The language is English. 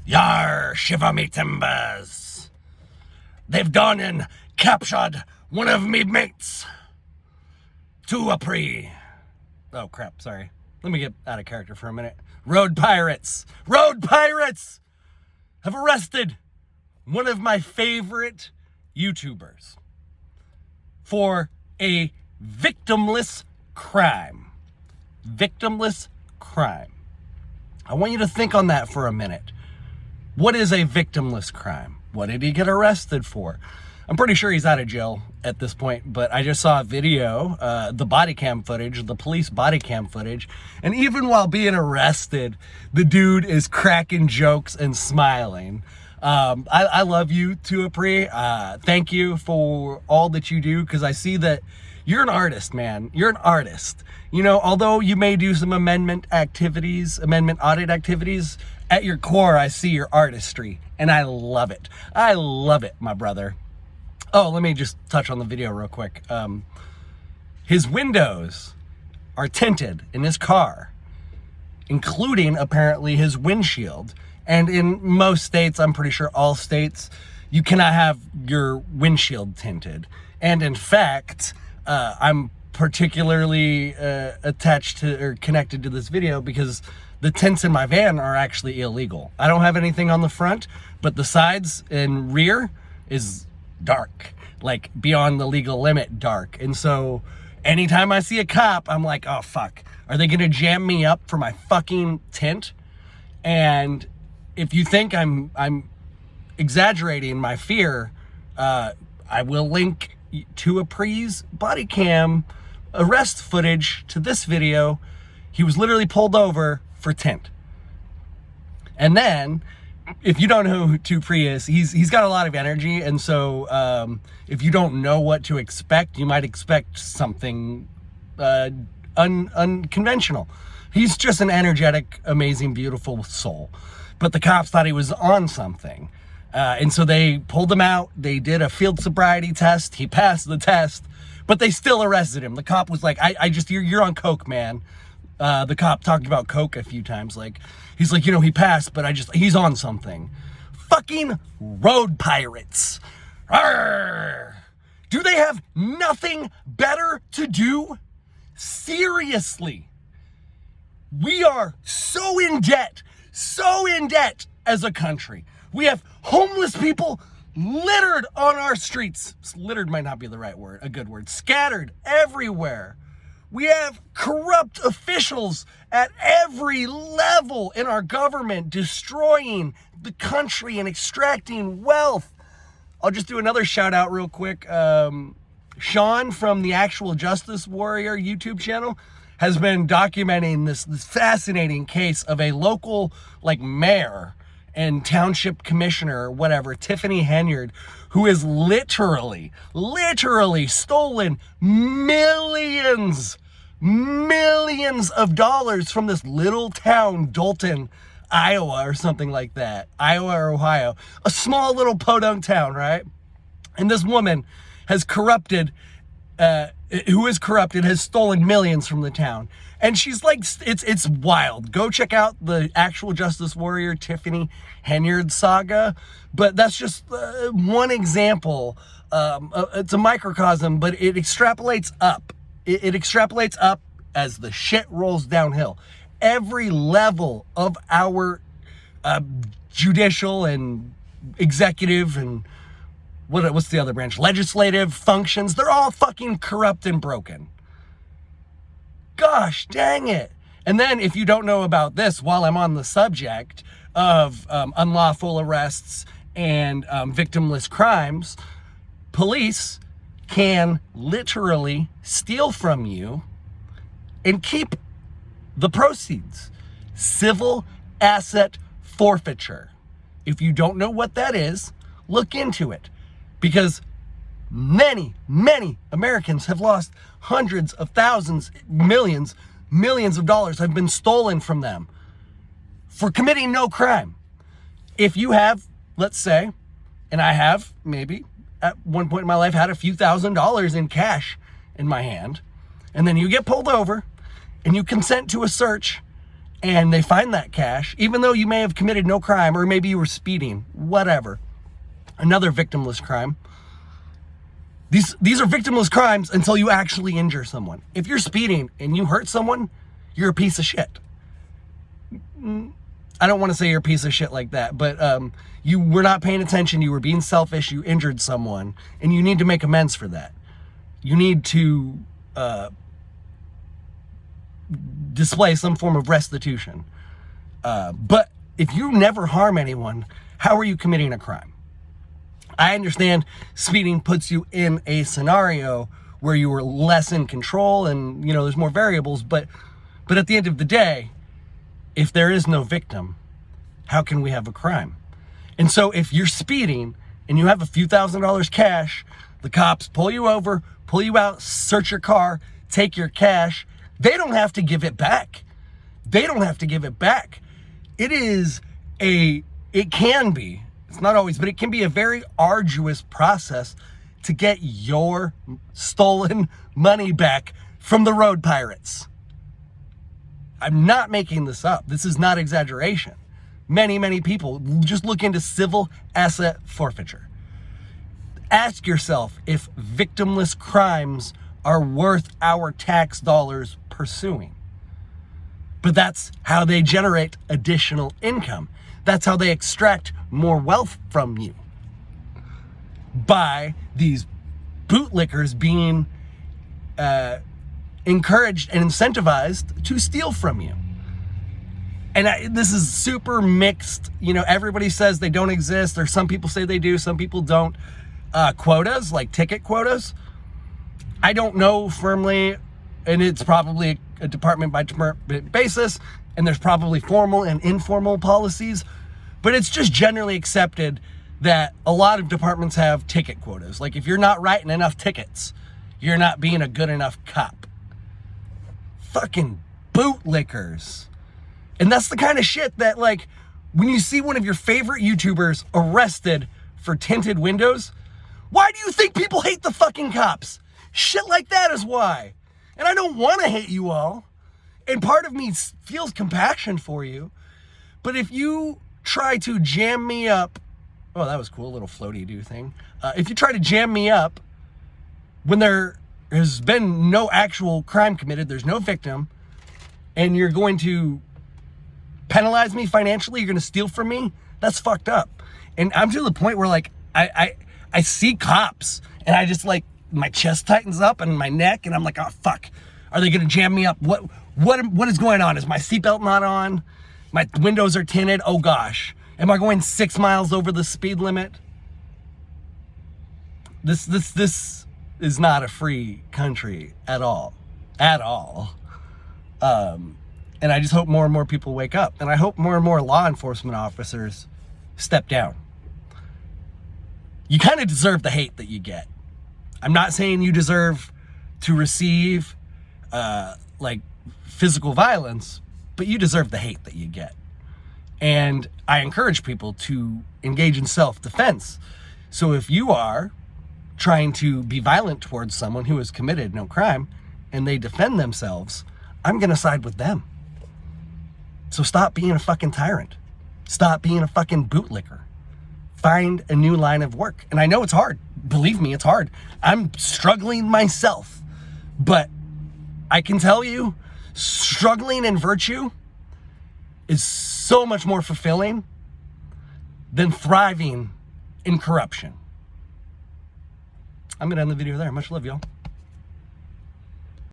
Yar, shiver me timbers. They've done and captured one of me mates. To a pre. Oh, crap, sorry. Let me get out of character for a minute. Road pirates have arrested one of my favorite YouTubers for a victimless crime. Victimless crime. I want you to think on that for a minute. What is a victimless crime? What did he get arrested for? I'm pretty sure he's out of jail at this point, but I just saw a video, the body cam footage, the police body cam footage, and even while being arrested, the dude is cracking jokes and smiling. I love you, Tuapri. Thank you for all that you do, because I see that you're an artist, man. You're an artist. You know, although you may do some amendment audit activities, at your core, I see your artistry, and I love it. I love it, my brother. Oh, let me just touch on the video real quick. His windows are tinted in his car, including apparently his windshield. And in most states, I'm pretty sure all states, you cannot have your windshield tinted. And in fact, I'm particularly attached to or connected to this video because the tints in my van are actually illegal. I don't have anything on the front, but the sides and rear is dark, like beyond the legal limit dark. And so anytime I see a cop, I'm like, oh fuck, are they gonna jam me up for my fucking tint? And if you think I'm exaggerating my fear, I will link to a Pre's body cam arrest footage to this video. He was literally pulled over for tint. And then, if you don't know who Tuapri is, he's got a lot of energy, and so if you don't know what to expect, you might expect something unconventional. He's just an energetic, amazing, beautiful soul. But the cops thought he was on something. And so they pulled him out. They did a field sobriety test. He passed the test, but they still arrested him. The cop was like, you're on coke, man. The cop talked about coke a few times. Like, he's like, he passed, but he's on something. Fucking road pirates. Arrgh. Do they have nothing better to do? Seriously. We are so in debt as a country. We have homeless people littered on our streets. Littered might not be the right word, a good word. Scattered everywhere. We have corrupt officials at every level in our government destroying the country and extracting wealth. I'll just do another shout out real quick. Sean from the Actual Justice Warrior YouTube channel has been documenting this fascinating case of a local mayor and township commissioner or whatever, Tiffany Henyard, who has literally stolen millions of dollars from this little town, Dalton, Iowa, or something like that. Iowa or Ohio. A small little podunk town, right? And this woman has has stolen millions from the town. And she's like, it's wild. Go check out the Actual Justice Warrior Tiffany Henyard saga. But that's just one example. It's a microcosm, but it extrapolates up. It extrapolates up as the shit rolls downhill. Every level of our judicial and executive and what's the other branch? Legislative functions, they're all fucking corrupt and broken. Gosh dang it. And then if you don't know about this, while I'm on the subject of unlawful arrests and victimless crimes, police can literally steal from you and keep the proceeds. Civil asset forfeiture. If you don't know what that is, look into it. Because many Americans have lost hundreds of thousands, millions of dollars have been stolen from them for committing no crime. If you have, let's say, and I have maybe at one point in my life had a few $1,000s in cash in my hand, and then you get pulled over and you consent to a search and they find that cash, even though you may have committed no crime, or maybe you were speeding, whatever, another victimless crime. These are victimless crimes until you actually injure someone. If you're speeding and you hurt someone, you're a piece of shit. I don't want to say you're a piece of shit like that, but you were not paying attention, you were being selfish, you injured someone, and you need to make amends for that. You need to display some form of restitution. But if you never harm anyone, how are you committing a crime? I understand speeding puts you in a scenario where you were less in control and, there's more variables, but at the end of the day, if there is no victim, how can we have a crime? And so if you're speeding and you have a few $1,000s cash, the cops pull you over, pull you out, search your car, take your cash, they don't have to give it back. They don't have to give it back. It can be, it's not always, but it can be a very arduous process to get your stolen money back from the road pirates. I'm not making this up. This is not exaggeration. Many, many people just look into civil asset forfeiture. Ask yourself if victimless crimes are worth our tax dollars pursuing. But that's how they generate additional income. That's how they extract more wealth from you. By these bootlickers being encouraged and incentivized to steal from you. And this is super mixed. Everybody says they don't exist, or some people say they do, some people don't. Quotas, like ticket quotas, I don't know firmly, and it's probably a department by department basis, and there's probably formal and informal policies, but it's just generally accepted that a lot of departments have ticket quotas. Like, if you're not writing enough tickets, you're not being a good enough cop. Fucking bootlickers. And that's the kind of shit that, like, when you see one of your favorite YouTubers arrested for tinted windows, why do you think people hate the fucking cops? Shit like that is why. And I don't want to hate you all. And part of me feels compassion for you. But if you try to jam me up, oh, that was cool, a little floaty-doo thing. If you try to jam me up when there has been no actual crime committed, there's no victim, and you're going to penalize me financially, you're going to steal from me, that's fucked up. And I'm to the point where, like, I see cops, and I just, like, my chest tightens up and my neck, and I'm like, oh, fuck. Are they going to jam me up? What is going on? Is my seatbelt not on? My windows are tinted? Oh, gosh. Am I going 6 miles over the speed limit? This is not a free country at all. At all. And I just hope more and more people wake up. And I hope more and more law enforcement officers step down. You kind of deserve the hate that you get. I'm not saying you deserve to receive like physical violence, but you deserve the hate that you get. And I encourage people to engage in self-defense. So if you are trying to be violent towards someone who has committed no crime and they defend themselves, I'm going to side with them. So stop being a fucking tyrant. Stop being a fucking bootlicker. Find a new line of work. And I know it's hard. Believe me, it's hard. I'm struggling myself. But I can tell you, struggling in virtue is so much more fulfilling than thriving in corruption. I'm going to end the video there. Much love, y'all.